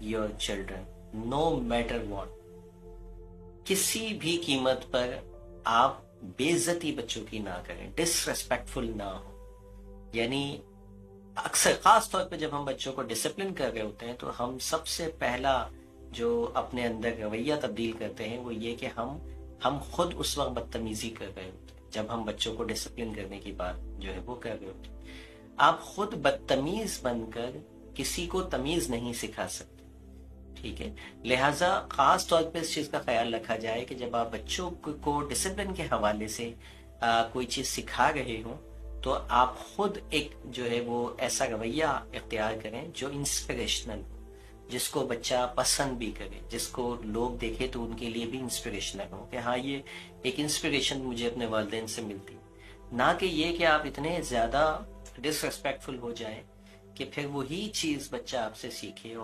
your children, no matter what. کسی بھی قیمت پر آپ بےعزتی بچوں کی نہ کریں، ڈسریسپیکٹفل نہ ہو. یعنی اکثر خاص طور پہ جب ہم بچوں کو ڈسپلن کر رہے ہوتے ہیں تو ہم سب سے پہلا جو اپنے اندر رویہ تبدیل کرتے ہیں وہ یہ کہ ہم خود اس وقت بدتمیزی کر رہے ہوتے ہیں جب ہم بچوں کو ڈسپلن کرنے کی بات جو ہے وہ کر رہے ہوتے ہیں. آپ خود بدتمیز بن کر کسی کو تمیز نہیں سکھا سکتے، ٹھیک ہے. لہٰذا خاص طور پہ اس چیز کا خیال رکھا جائے کہ جب آپ بچوں کو ڈسپلن کے حوالے سے کوئی چیز سکھا رہے ہوں تو آپ خود ایک جو ہے وہ ایسا رویہ اختیار کریں جو انسپریشنل ہو، جس کو بچہ پسند بھی کرے، جس کو لوگ دیکھے تو ان کے لیے بھی انسپریشنل ہو کہ ہاں یہ ایک انسپریشن مجھے اپنے والدین سے ملتی. نہ کہ یہ کہ آپ اتنے زیادہ ڈسریسپیکٹفل ہو جائیں کہ پھر وہی چیز بچہ آپ سے سیکھے اور